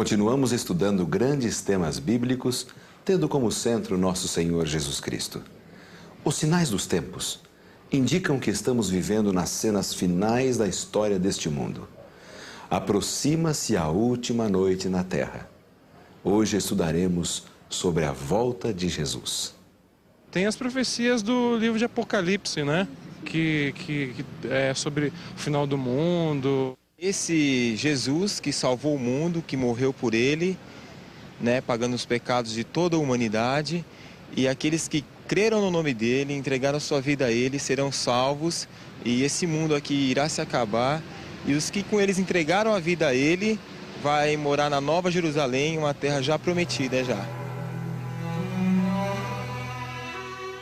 Continuamos estudando grandes temas bíblicos, tendo como centro nosso Senhor Jesus Cristo. Os sinais dos tempos indicam que estamos vivendo nas cenas finais da história deste mundo. Aproxima-se a última noite na Terra. Hoje estudaremos sobre a volta de Jesus. Tem as profecias do livro de Apocalipse, né? Que é sobre o final do mundo. Esse Jesus que salvou o mundo, que morreu por ele, né, pagando os pecados de toda a humanidade, e aqueles que creram no nome dele, entregaram sua vida a ele, serão salvos, e esse mundo aqui irá se acabar, e os que com eles entregaram a vida a ele, vai morar na Nova Jerusalém, uma terra já prometida já.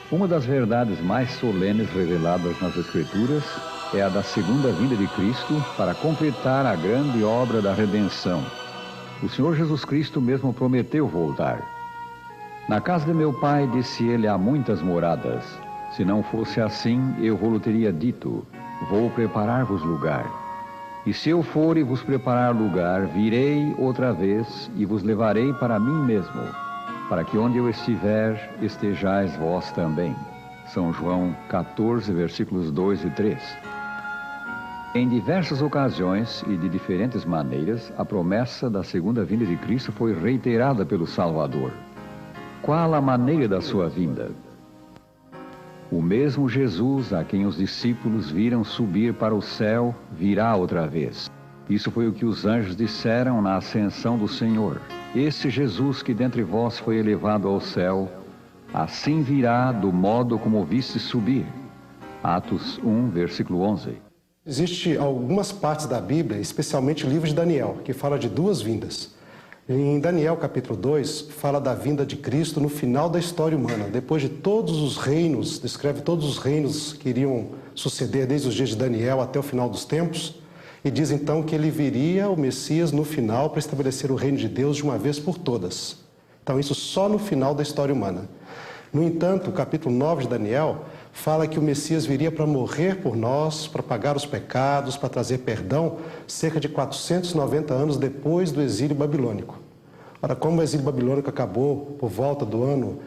Uma das verdades mais solenes reveladas nas Escrituras é a da segunda vinda de Cristo para completar a grande obra da redenção. O Senhor Jesus Cristo mesmo prometeu voltar. Na casa de meu Pai, disse ele, há muitas moradas. Se não fosse assim, eu vou-lhe teria dito, vou preparar-vos lugar. E se eu for e vos preparar lugar, virei outra vez e vos levarei para mim mesmo, para que onde eu estiver, estejais vós também. São João 14, versículos 2 e 3. Em diversas ocasiões e de diferentes maneiras, a promessa da segunda vinda de Cristo foi reiterada pelo Salvador. Qual a maneira da sua vinda? O mesmo Jesus a quem os discípulos viram subir para o céu, virá outra vez. Isso foi o que os anjos disseram na ascensão do Senhor. Esse Jesus que dentre vós foi elevado ao céu, assim virá do modo como o viste subir. Atos 1, versículo 11. Existem algumas partes da Bíblia, especialmente o livro de Daniel, que fala de duas vindas. Em Daniel capítulo 2, fala da vinda de Cristo no final da história humana. Depois de todos os reinos, descreve todos os reinos que iriam suceder desde os dias de Daniel até o final dos tempos. E diz então que ele viria, o Messias, no final para estabelecer o reino de Deus de uma vez por todas. Então isso só no final da história humana. No entanto, o capítulo 9 de Daniel fala que o Messias viria para morrer por nós, para pagar os pecados, para trazer perdão, cerca de 490 anos depois do exílio babilônico. Ora, como o exílio babilônico acabou por volta do ano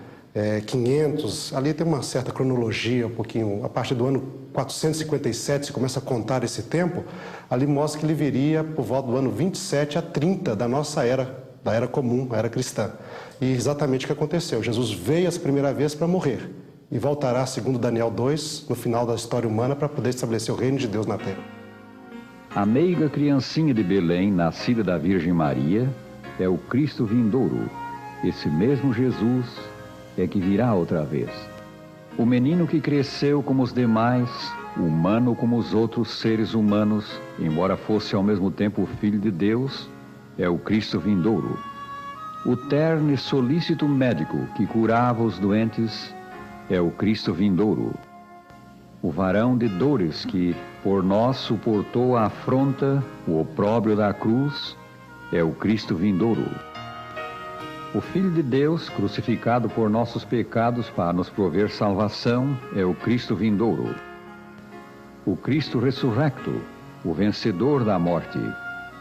500, ali tem uma certa cronologia, um pouquinho, a partir do ano 457 se começa a contar esse tempo, ali mostra que ele viria por volta do ano 27 a 30 da nossa era, da era comum, a era cristã. E exatamente o que aconteceu, Jesus veio essa primeira vez para morrer. E voltará, segundo Daniel 2, no final da história humana, para poder estabelecer o reino de Deus na terra. A meiga criancinha de Belém, nascida da Virgem Maria, é o Cristo vindouro. Esse mesmo Jesus é que virá outra vez. O menino que cresceu como os demais, humano como os outros seres humanos, embora fosse ao mesmo tempo o Filho de Deus, é o Cristo vindouro. O terno e solícito médico que curava os doentes é o Cristo vindouro. O varão de dores que por nós suportou a afronta, o opróbrio da cruz, é o Cristo vindouro. O Filho de Deus, crucificado por nossos pecados para nos prover salvação, é o Cristo vindouro. O Cristo ressurrecto, o vencedor da morte,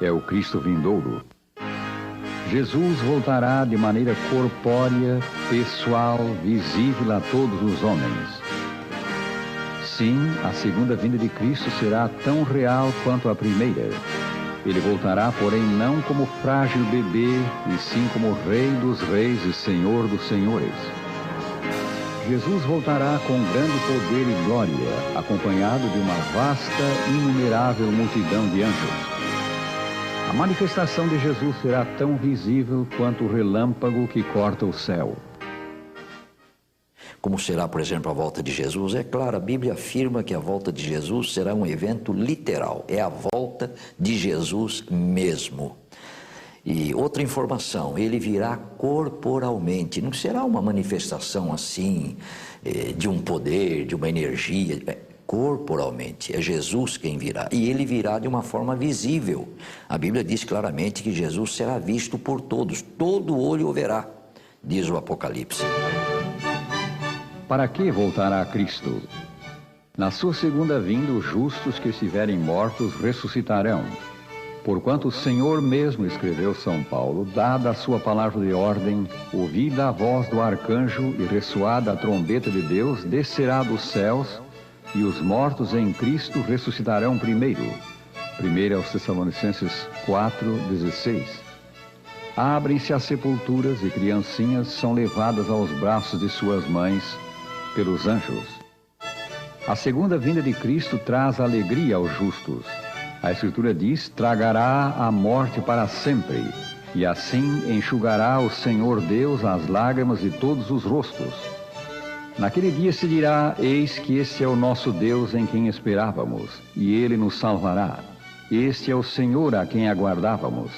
é o Cristo vindouro. Jesus voltará de maneira corpórea, pessoal, visível a todos os homens. Sim, a segunda vinda de Cristo será tão real quanto a primeira. Ele voltará, porém, não como frágil bebê, e sim como Rei dos Reis e Senhor dos Senhores. Jesus voltará com grande poder e glória, acompanhado de uma vasta, inumerável multidão de anjos. A manifestação de Jesus será tão visível quanto o relâmpago que corta o céu. Como será, por exemplo, a volta de Jesus? É claro, a Bíblia afirma que a volta de Jesus será um evento literal. É a volta de Jesus mesmo. E outra informação, ele virá corporalmente. Não será uma manifestação assim, de um poder, de uma energia. Corporalmente, é Jesus quem virá, e ele virá de uma forma visível. A Bíblia diz claramente que Jesus será visto por todos, todo olho o verá, diz o Apocalipse. Para que voltará Cristo? Na sua segunda vinda, os justos que estiverem mortos ressuscitarão. Porquanto o Senhor mesmo, escreveu São Paulo, dada a sua palavra de ordem, ouvida a voz do arcanjo e ressoada a trombeta de Deus, descerá dos céus, e os mortos em Cristo ressuscitarão primeiro. 1 aos Tessalonicenses 4:16. Abrem-se as sepulturas e criancinhas são levadas aos braços de suas mães pelos anjos. A segunda vinda de Cristo traz alegria aos justos. A Escritura diz: tragará a morte para sempre, e assim enxugará o Senhor Deus as lágrimas de todos os rostos. Naquele dia se dirá: eis que este é o nosso Deus em quem esperávamos, e ele nos salvará. Este é o Senhor a quem aguardávamos.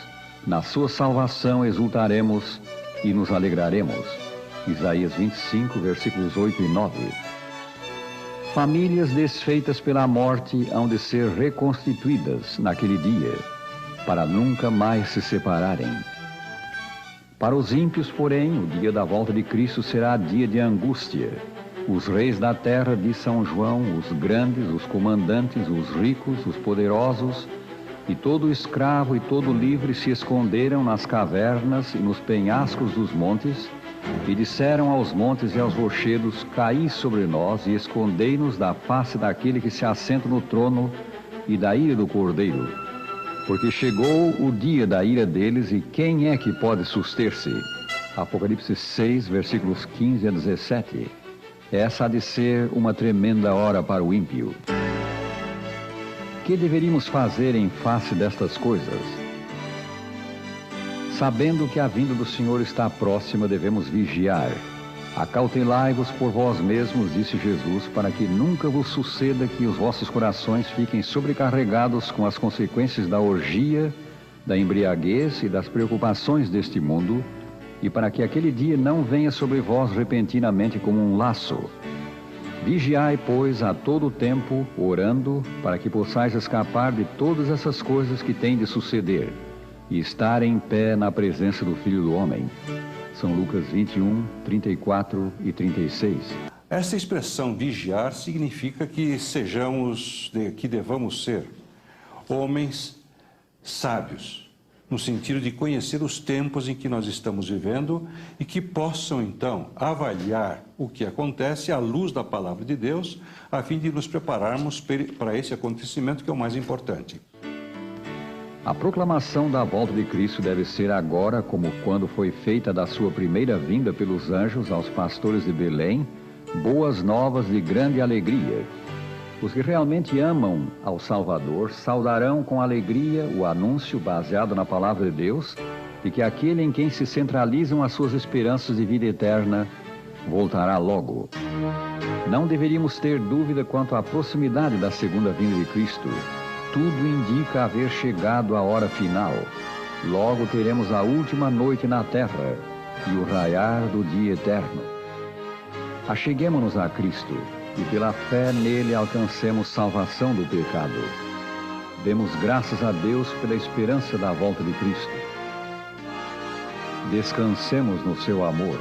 Na sua salvação exultaremos e nos alegraremos. Isaías 25, versículos 8 e 9. Famílias desfeitas pela morte hão de ser reconstituídas naquele dia, para nunca mais se separarem. Para os ímpios, porém, o dia da volta de Cristo será dia de angústia. Os reis da terra, diz São João, os grandes, os comandantes, os ricos, os poderosos, e todo escravo e todo livre se esconderam nas cavernas e nos penhascos dos montes, e disseram aos montes e aos rochedos: caí sobre nós e escondei-nos da face daquele que se assenta no trono e da ira do Cordeiro. Porque chegou o dia da ira deles, e quem é que pode suster-se? Apocalipse 6, versículos 15 a 17. Essa há de ser uma tremenda hora para o ímpio. Que deveríamos fazer em face destas coisas? Sabendo que a vinda do Senhor está próxima, devemos vigiar. Acautelai-vos por vós mesmos, disse Jesus, para que nunca vos suceda que os vossos corações fiquem sobrecarregados com as consequências da orgia, da embriaguez e das preocupações deste mundo, e para que aquele dia não venha sobre vós repentinamente como um laço. Vigiai, pois, a todo o tempo, orando, para que possais escapar de todas essas coisas que têm de suceder, e estar em pé na presença do Filho do Homem. São Lucas 21, 34 e 36. Essa expressão vigiar significa que que devamos ser homens sábios, no sentido de conhecer os tempos em que nós estamos vivendo e que possam, então, avaliar o que acontece à luz da palavra de Deus, a fim de nos prepararmos para esse acontecimento que é o mais importante. A proclamação da volta de Cristo deve ser agora como quando foi feita da sua primeira vinda pelos anjos aos pastores de Belém, boas novas de grande alegria. Os que realmente amam ao Salvador saudarão com alegria o anúncio baseado na palavra de Deus de que aquele em quem se centralizam as suas esperanças de vida eterna voltará logo. Não deveríamos ter dúvida quanto à proximidade da segunda vinda de Cristo. Tudo indica haver chegado a hora final. Logo teremos a última noite na terra e o raiar do dia eterno. Acheguemo-nos a Cristo e pela fé nele alcancemos salvação do pecado. Demos graças a Deus pela esperança da volta de Cristo. Descansemos no seu amor.